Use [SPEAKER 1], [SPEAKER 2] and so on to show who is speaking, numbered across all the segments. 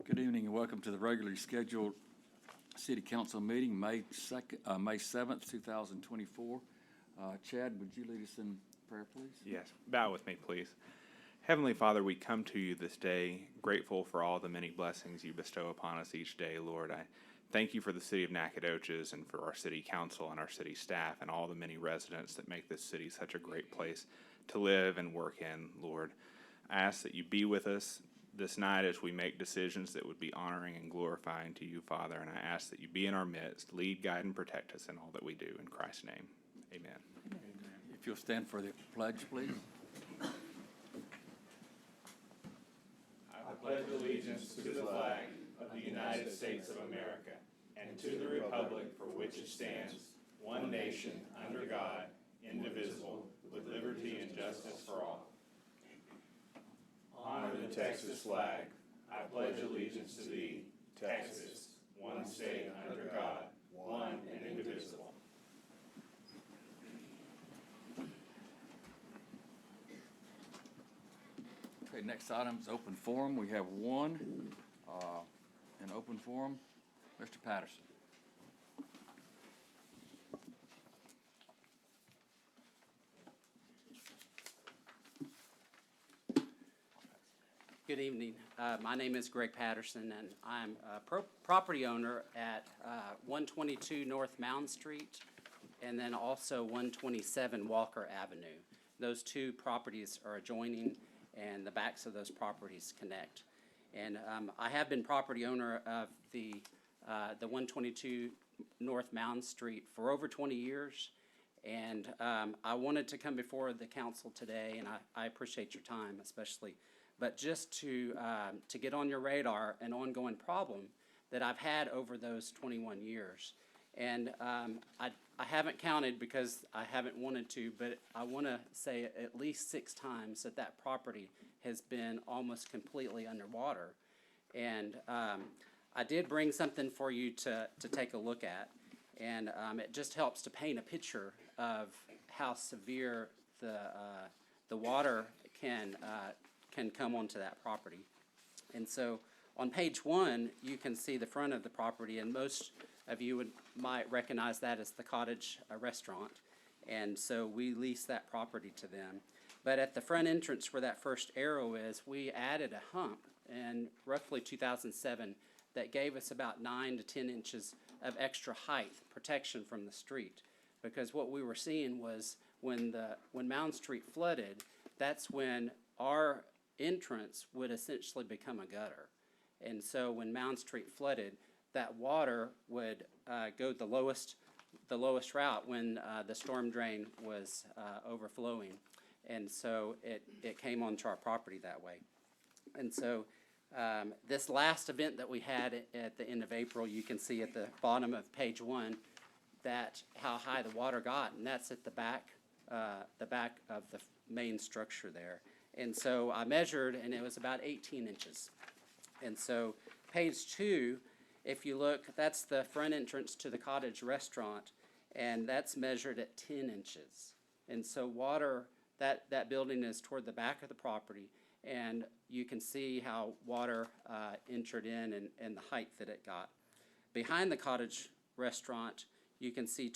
[SPEAKER 1] Good evening and welcome to the regularly scheduled City Council meeting, May 7th, 2024. Chad, would you lead us in prayer, please?
[SPEAKER 2] Yes, bow with me, please. Heavenly Father, we come to you this day grateful for all the many blessings you bestow upon us each day, Lord. I thank you for the city of Nacogdoches and for our city council and our city staff and all the many residents that make this city such a great place to live and work in, Lord. I ask that you be with us this night as we make decisions that would be honoring and glorifying to you, Father, and I ask that you be in our midst, lead, guide, and protect us in all that we do. In Christ's name, amen.
[SPEAKER 1] Amen. If you'll stand for the pledge, please.
[SPEAKER 3] I pledge allegiance to the flag of the United States of America and to the republic for which it stands, one nation, under God, indivisible, with liberty and justice for all. Honor the Texas flag. I pledge allegiance to thee, Texas, one state under God, one and indivisible.
[SPEAKER 1] Okay, next item is open forum. We have one in open forum. Mr. Patterson.
[SPEAKER 4] Good evening. My name is Greg Patterson, and I'm a property owner at 122 North Mound Street and then also 127 Walker Avenue. Those two properties are adjoining, and the backs of those properties connect. And I have been property owner of the 122 North Mound Street for over 20 years. And I wanted to come before the council today, and I appreciate your time especially, but just to get on your radar an ongoing problem that I've had over those 21 years. And I haven't counted because I haven't wanted to, but I want to say at least 6 times that property has been almost completely underwater. And I did bring something for you to take a look at, and it just helps to paint a picture of how severe the water can come onto that property. And so on page 1, you can see the front of the property, and most of you might recognize that as the Cottage Restaurant. And so we lease that property to them. But at the front entrance where that first arrow is, we added a hump in roughly 2007 that gave us about 9 to 10 inches of extra height protection from the street. Because what we were seeing was when Mound Street flooded, that's when our entrance would essentially become a gutter. And so when Mound Street flooded, that water would go the lowest route when the storm drain was overflowing. And so it came onto our property that way. And so this last event that we had at the end of April, you can see at the bottom of page 1 that how high the water got, and that's at the back of the main structure there. And so I measured, and it was about 18 inches. And so page 2, if you look, that's the front entrance to the Cottage Restaurant, and that's measured at 10 inches. And so water, that building is toward the back of the property, and you can see how water entered in and the height that it got. Behind the Cottage Restaurant, you can see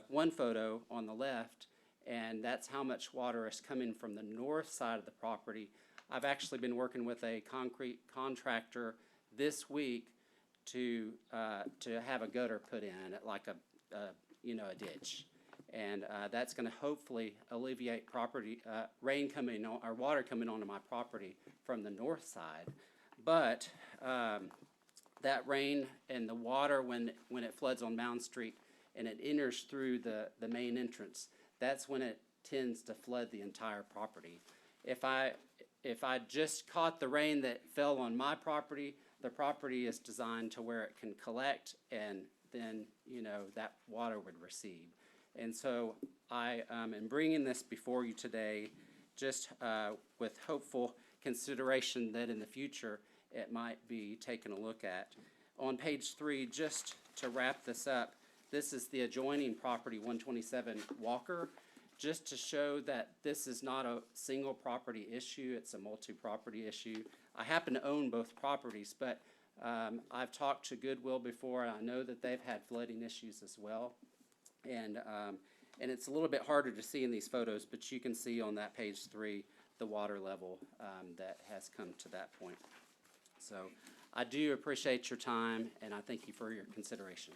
[SPEAKER 4] one photo on the left, and that's how much water is coming from the north side of the property. I've actually been working with a concrete contractor this week to have a gutter put in, like a ditch, and that's going to hopefully alleviate rain coming on, or water coming onto my property from the north side. But that rain and the water when it floods on Mound Street and it enters through the main entrance, that's when it tends to flood the entire property. If I just caught the rain that fell on my property, the property is designed to where it can collect, and then that water would recede. And so I am bringing this before you today just with hopeful consideration that in the future it might be taken a look at. On page 3, just to wrap this up, this is the adjoining property, 127 Walker, just to show that this is not a single property issue, it's a multi-property issue. I happen to own both properties, but I've talked to Goodwill before, and I know that they've had flooding issues as well. And it's a little bit harder to see in these photos, but you can see on that page 3, the water level that has come to that point. So I do appreciate your time, and I thank you for your consideration.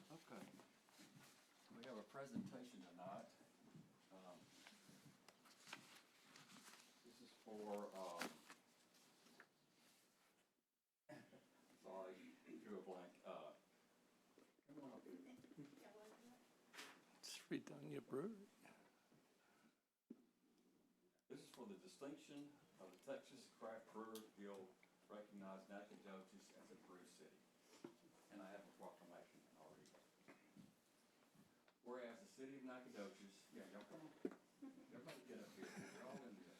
[SPEAKER 1] Okay. We have a presentation tonight. This is for, sorry, drew a blank. Come on up here.
[SPEAKER 5] It's Fredonia Brewery.
[SPEAKER 1] This is for the distinction of the Texas Craft Brewers Guild recognized Nacogdoches as a brew city. And I have a proclamation already. Whereas the city of Nacogdoches, yeah, y'all come on. Everybody get up here. We're all in this.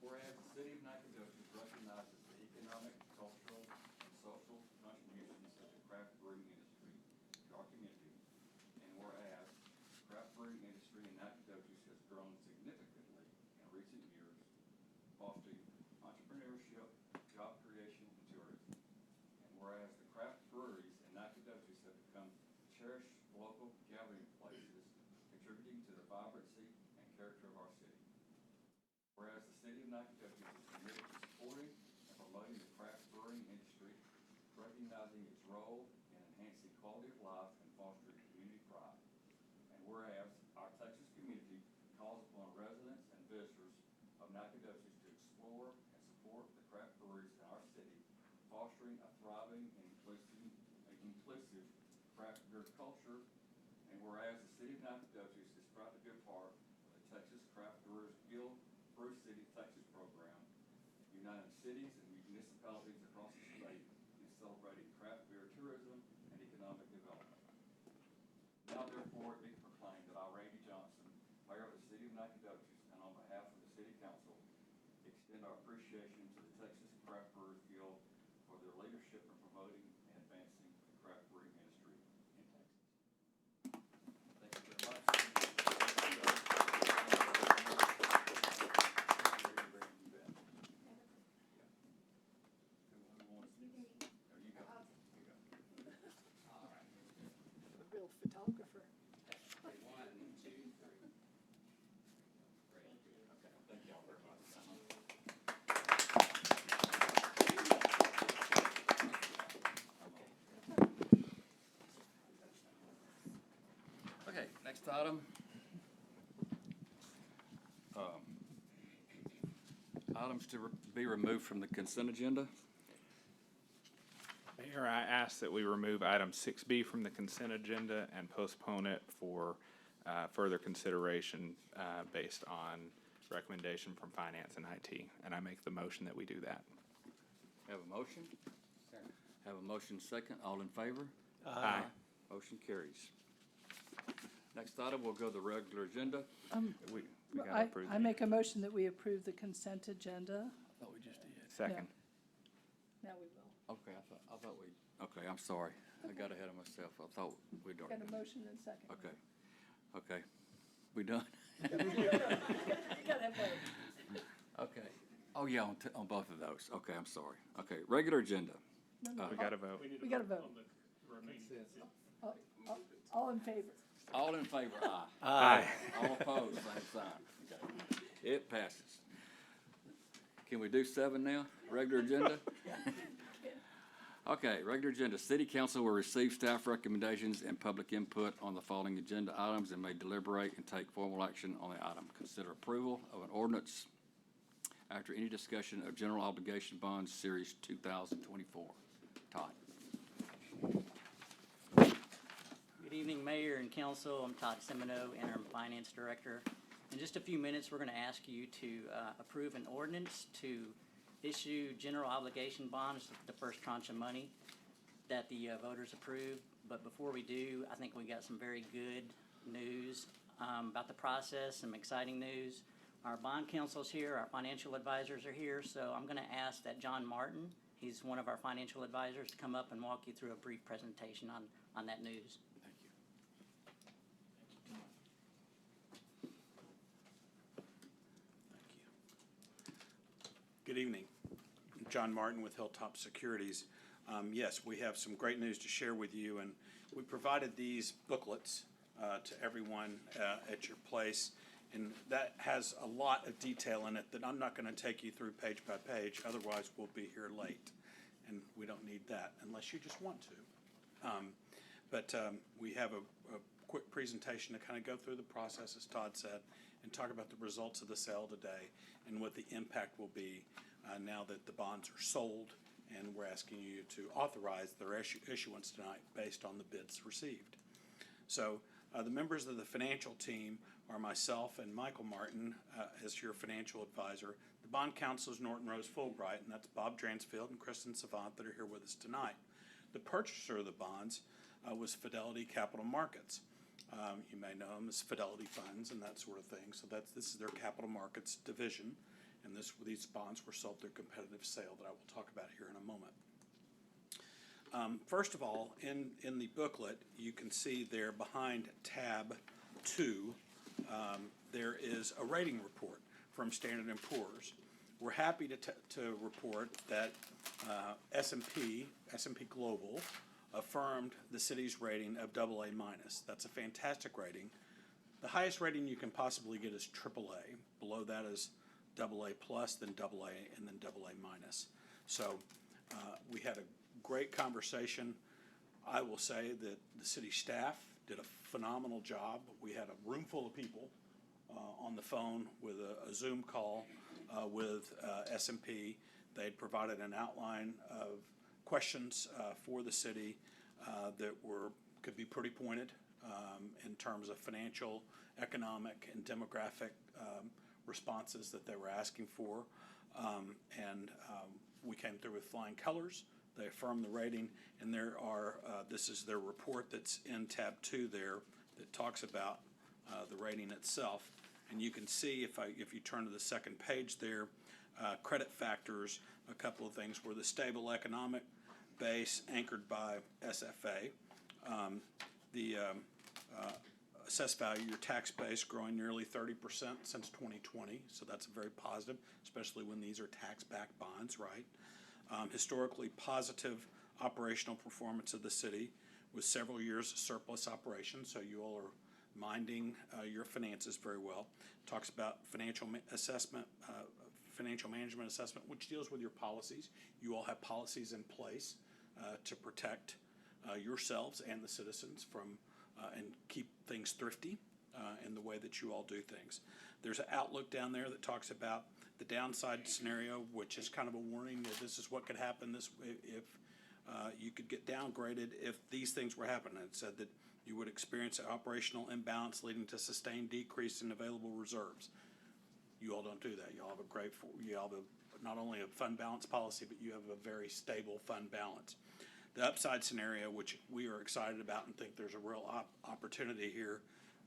[SPEAKER 1] Whereas the city of Nacogdoches recognizes the economic, cultural, and social contributions of the craft brewing industry to our community. And whereas the craft brewing industry in Nacogdoches has grown significantly in recent years, fostering entrepreneurship, job creation, and tourism. And whereas the craft breweries in Nacogdoches have become cherished local gathering places, contributing to the vibrancy and character of our city. Whereas the city of Nacogdoches is committed to supporting and promoting the craft brewing industry, recognizing its role in enhancing quality of life and fostering community pride. And whereas our Texas community calls upon residents and visitors of Nacogdoches to explore and support the craft breweries in our city, fostering a thriving and inclusive craft beer culture. And whereas the city of Nacogdoches is proud to be a part of the Texas Craft Brewers Guild Brew City Texas program, uniting cities and municipalities across the state in celebrating craft beer tourism and economic development. Now therefore it be proclaimed that I, Randy Johnson, Mayor of the city of Nacogdoches, and on behalf of the city council, extend our appreciation to the Texas Craft Brewers Guild for their leadership in promoting and advancing the craft brewing industry in Texas. Thank you very much. There you go. All right.
[SPEAKER 6] A real photographer.
[SPEAKER 4] Okay, 1, 2, 3. Great.
[SPEAKER 1] Okay, thank y'all very much. Okay, next item. Items to be removed from the consent agenda.
[SPEAKER 2] Mayor, I ask that we remove item 6B from the consent agenda and postpone it for further consideration based on recommendation from Finance and IT. And I make the motion that we do that.
[SPEAKER 1] Have a motion? Have a motion second. All in favor?
[SPEAKER 2] Aye.
[SPEAKER 1] Motion carries. Next item, we'll go to the regular agenda.
[SPEAKER 2] We gotta approve.
[SPEAKER 6] I make a motion that we approve the consent agenda.
[SPEAKER 5] Thought we just did.
[SPEAKER 2] Second.
[SPEAKER 6] Now we will.
[SPEAKER 1] Okay, I thought we, okay, I'm sorry. I got ahead of myself. I thought we'd already.
[SPEAKER 6] Got a motion and a second.
[SPEAKER 1] Okay, okay. We done?
[SPEAKER 6] Gotta have both.
[SPEAKER 1] Okay. Oh, yeah, on both of those. Okay, I'm sorry. Okay, regular agenda.
[SPEAKER 2] We gotta vote.
[SPEAKER 6] We gotta vote. All in favor?
[SPEAKER 1] All in favor, aye.
[SPEAKER 2] Aye.
[SPEAKER 1] All opposed, same sign. Okay. It passes. Can we do 7 now? Regular agenda? Okay, regular agenda. City council will receive staff recommendations and public input on the following agenda items and may deliberate and take formal action on the item. Consider approval of an ordinance after any discussion of general obligation bonds, series 2024. Todd.
[SPEAKER 7] Good evening, Mayor and Council. I'm Todd Semino, Interim Finance Director. In just a few minutes, we're going to ask you to approve an ordinance to issue general obligation bonds, the first tranche of money that the voters approved. But before we do, I think we got some very good news about the process, some exciting news. Our bond counsel's here, our financial advisors are here, so I'm gonna ask that John Martin, he's one of our financial advisors, to come up and walk you through a brief presentation on that news.
[SPEAKER 3] Thank you. Good evening. I'm John Martin with Hilltop Securities. Yes, we have some great news to share with you, and we provided these booklets to everyone at your place, and that has a lot of detail in it that I'm not going to take you through page by page, otherwise we'll be here late, and we don't need that unless you just want to. But we have a quick presentation to kind of go through the process, as Todd said, and talk about the results of the sale today and what the impact will be now that the bonds are sold, and we're asking you to authorize their issuance tonight based on the bids received. So the members of the financial team are myself and Michael Martin as your financial advisor. The bond counsel is Norton Rose Fulbright, and that's Bob Dransfield and Kristen Savant that are here with us tonight. The purchaser of the bonds was Fidelity Capital Markets. You may know them as Fidelity Funds and that sort of thing. So this is their capital markets division, and these bonds were sold through competitive sale that I will talk about here in a moment. First of all, in the booklet, you can see there behind tab 2, there is a rating report from Standard & Poor's. We're happy to report that S&P Global affirmed the city's rating of AA-. That's a fantastic rating. The highest rating you can possibly get is AAA. Below that is AA+, then AA, and then AA-. So we had a great conversation. I will say that the city staff did a phenomenal job. We had a room full of people on the phone with a Zoom call with S&P. They'd provided an outline of questions for the city that could be pretty pointed in terms of financial, economic, and demographic responses that they were asking for. We came through with flying colors. They affirmed the rating, and this is their report that's in tab 2 there that talks about the rating itself. And you can see if you turn to the second page there, credit factors, a couple of things were the stable economic base anchored by SFA, the assessed value, your tax base growing nearly 30% since 2020, so that's very positive, especially when these are tax-backed bonds, right? Historically positive operational performance of the city with several years of surplus operations, so you all are minding your finances very well. Talks about financial management assessment, which deals with your policies. You all have policies in place to protect yourselves and the citizens from and keep things thrifty in the way that you all do things. There's an outlook down there that talks about the downside scenario, which is kind of a warning that this is what could happen if you could get downgraded if these things were happening. It said that you would experience an operational imbalance leading to sustained decrease in available reserves. You all don't do that. You all have not only a fund balance policy, but you have a very stable fund balance. The upside scenario, which we are excited about and think there's a real opportunity here,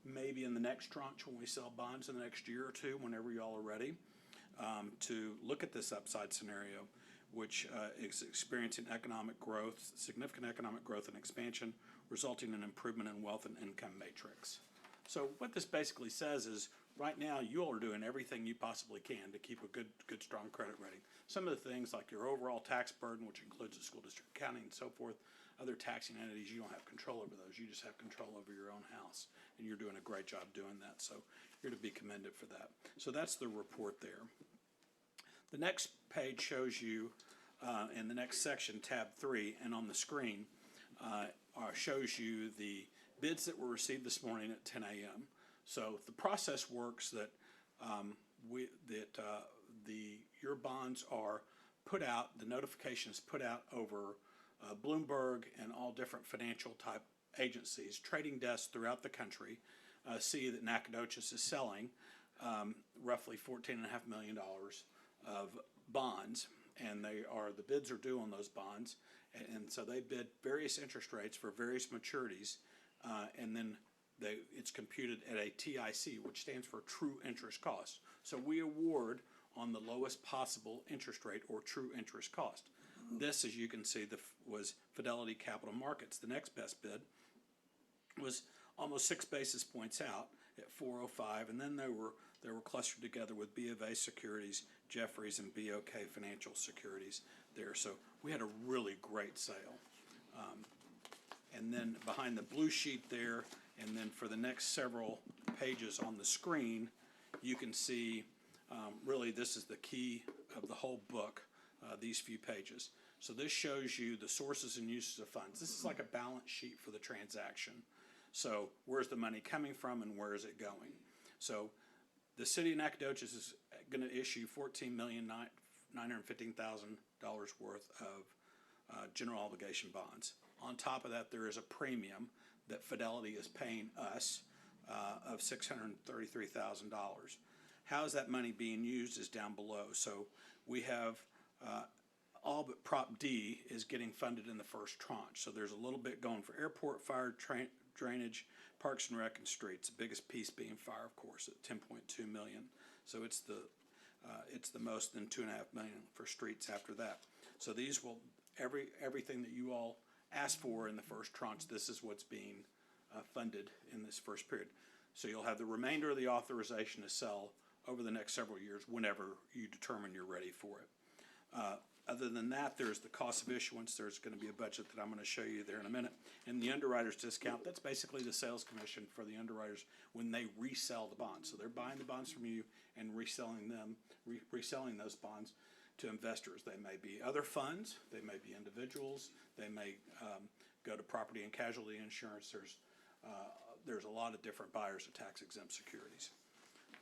[SPEAKER 3] maybe in the next tranche when we sell bonds in the next year or two, whenever you all are ready, to look at this upside scenario, which is experiencing economic growth, significant economic growth and expansion, resulting in improvement in wealth and income matrix. So what this basically says is, right now, you all are doing everything you possibly can to keep a good, strong credit rating. Some of the things like your overall tax burden, which includes the school district accounting and so forth, other taxing entities, you don't have control over those. You just have control over your own house, and you're doing a great job doing that. So you're to be commended for that. So that's the report there. The next page shows you, in the next section, tab 3, and on the screen, shows you the bids that were received this morning at 10 a.m. So the process works that your bonds are put out, the notification is put out over Bloomberg and all different financial type agencies, trading desks throughout the country see that Nacogdoches is selling roughly $14.5 million of bonds, and the bids are due on those bonds, and so they bid various interest rates for various maturities, and then
[SPEAKER 8] it's computed at a TIC, which stands for true interest cost. So we award on the lowest possible interest rate or true interest cost. This, as you can see, was Fidelity Capital Markets. The next best bid was almost 6 basis points out at 405, and then they were clustered together with B of A Securities, Jefferies, and BOK Financial Securities there. So we had a really great sale. And then behind the blue sheet there, and then for the next several pages on the screen, you can see really this is the key of the whole book, these few pages. So this shows you the sources and uses of funds. This is like a balance sheet for the transaction. So where's the money coming from and where is it going? So the city of Nacogdoches is going to issue $14,915,000 worth of general obligation bonds. On top of that, there is a premium that Fidelity is paying us of $633,000. How is that money being used is down below. So we have all but Prop D is getting funded in the first tranche. So there's a little bit going for airport, fire, drainage, parks and rec, and streets. The biggest piece being fire, of course, at $10.2 million. So it's the most than $2.5 million for streets after that. So these will everything that you all asked for in the first tranche. This is what's being funded in this first period. So you'll have the remainder of the authorization to sell over the next several years whenever you determine you're ready for it. Other than that, there's the cost of issuance. There's going to be a budget that I'm going to show you there in a minute. And the underwriter's discount, that's basically the sales commission for the underwriters when they resell the bonds. So they're buying the bonds from you and reselling those bonds to investors. They may be other funds, they may be individuals, they may go to property and casualty insurance. There's a lot of different buyers of tax-exempt securities.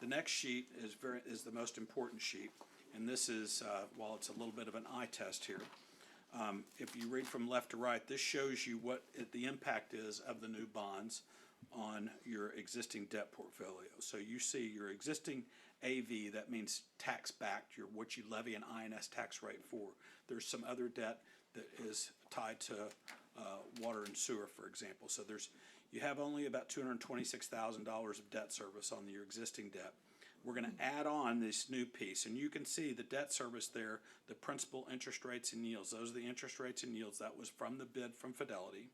[SPEAKER 8] The next sheet is the most important sheet, and this is, while it's a little bit of an eye test here, if you read from left to right, this shows you what the impact is of the new bonds on your existing debt portfolio. So you see your existing AV, that means tax-backed, what you levy an INS tax rate for. There's some other debt that is tied to water and sewer, for example. So you have only about $226,000 of debt service on your existing debt. We're going to add on this new piece, and you can see the debt service there, the principal, interest rates, and yields. Those are the interest rates and yields. That was from the bid from Fidelity,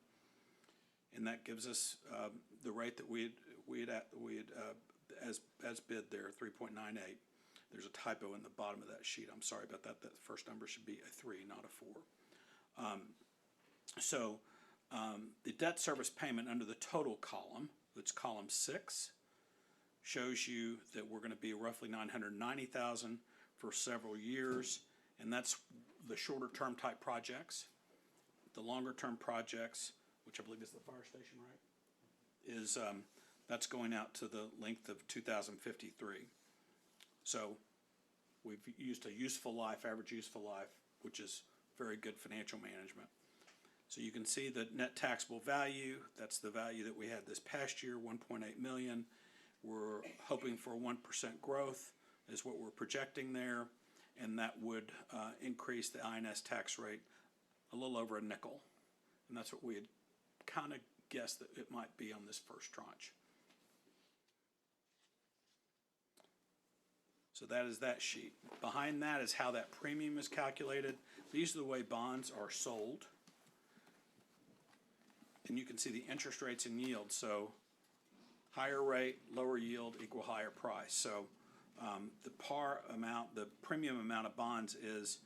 [SPEAKER 8] and that gives us the rate that we had as bid there, 3.98. There's a typo in the bottom of that sheet. I'm sorry about that. That first number should be a 3, not a 4. The debt service payment under the total column, that's column 6, shows you that we're going to be roughly $990,000 for several years, and that's the shorter term type projects. The longer term projects, which I believe is the fire station, right, is that's going out to the length of 2053. So we've used a useful life, average useful life, which is very good financial management. So you can see the net taxable value, that's the value that we had this past year, $1.8 million. We're hoping for 1% growth is what we're projecting there, and that would increase the INS tax rate a little over a nickel. And that's what we had kind of guessed that it might be on this first tranche. So that is that sheet. Behind that is how that premium is calculated. These are the way bonds are sold. And you can see the interest rates and yields. So higher rate, lower yield equal higher price. So the par amount, the premium amount of bonds is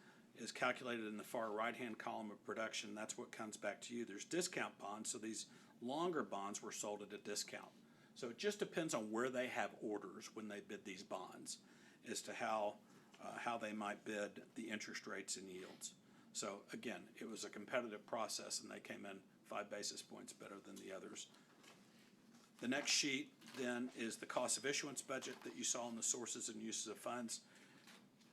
[SPEAKER 8] calculated in the far right-hand column of production. That's what comes back to you. There's discount bonds, so these longer bonds were sold at a discount. So it just depends on where they have orders when they bid these bonds as to how they might bid the interest rates and yields. So again, it was a competitive process, and they came in 5 basis points better than the others. The next sheet then is the cost of issuance budget that you saw in the sources and uses of funds.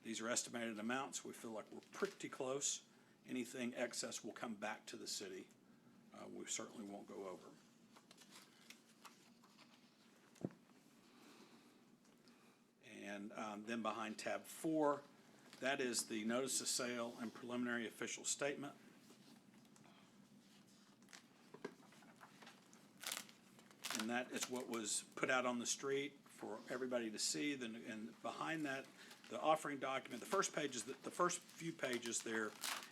[SPEAKER 8] These are estimated amounts. We feel like we're pretty close. Anything excess will come back to the city. We certainly won't go over. And then behind tab 4, that is the notice of sale and preliminary official statement. And And that is what was put out on the street for everybody to see. Then, and behind that, the offering document, the first few pages there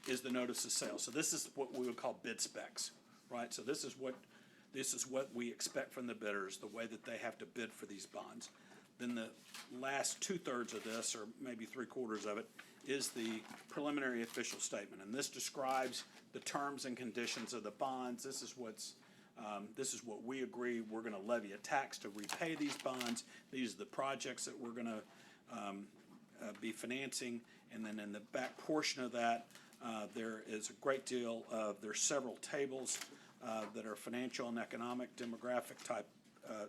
[SPEAKER 8] is the notice of sale. So this is what we would call bid specs, right? So this is what we expect from the bidders, the way that they have to bid for these bonds. Then the last 2/3 of this, or maybe 3/4 of it, is the preliminary official statement. And this describes the terms and conditions of the bonds. This is what we agree. We're gonna levy a tax to repay these bonds. These are the projects that we're gonna be financing. And then in the back portion of that, there is a great deal of, there's several tables that are financial and economic demographic type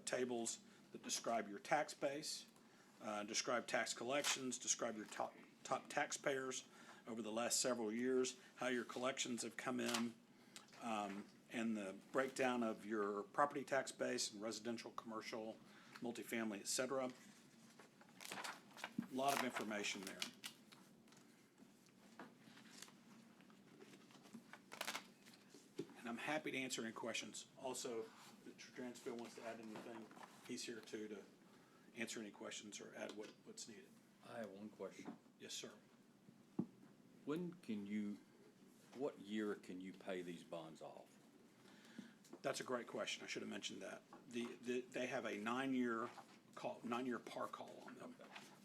[SPEAKER 8] tables that describe your tax base, describe tax collections, describe your top taxpayers over the last several years, how your collections have come in, and the breakdown of your property tax base and residential, commercial, multifamily, et cetera. A lot of information there. And I'm happy to answer any questions. Also, if Dransfield wants to add anything, he's here too to answer any questions or add what's needed.
[SPEAKER 9] I have one question.
[SPEAKER 8] Yes, sir.
[SPEAKER 9] What year can you pay these bonds off?
[SPEAKER 8] That's a great question. I should have mentioned that. They have a 9-year par call on them.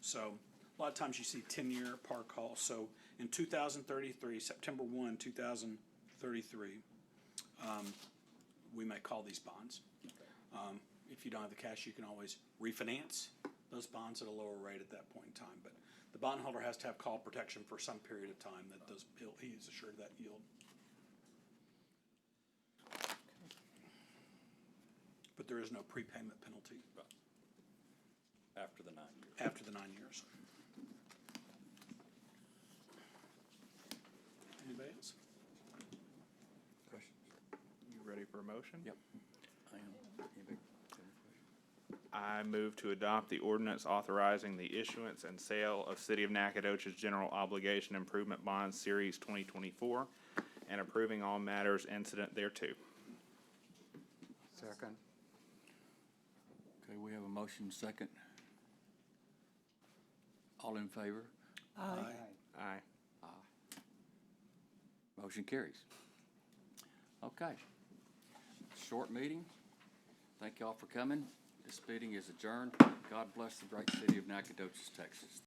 [SPEAKER 8] So a lot of times you see 10-year par call. So in 2033, September 1, 2033, we may call these bonds. If you don't have the cash, you can always refinance those bonds at a lower rate at that point in time. But the bondholder has to have call protection for some period of time that he's assured that yield. But there is no prepayment penalty
[SPEAKER 9] After the 9 years?
[SPEAKER 8] after the 9 years. Anybody else?
[SPEAKER 9] Questions?
[SPEAKER 2] You ready for a motion?
[SPEAKER 9] Yep. I am. Anybody have any questions?
[SPEAKER 2] I move to adopt the ordinance authorizing the issuance and sale of City of Nacogdoches General Obligation Improvement Bonds Series 2024 and approving all matters incident thereto.
[SPEAKER 9] Second. Okay, we have a motion second. All in favor?
[SPEAKER 2] Aye.
[SPEAKER 9] Motion carries. Okay. Short meeting. Thank y'all for coming. This meeting is adjourned. God bless the great city of Nacogdoches, Texas.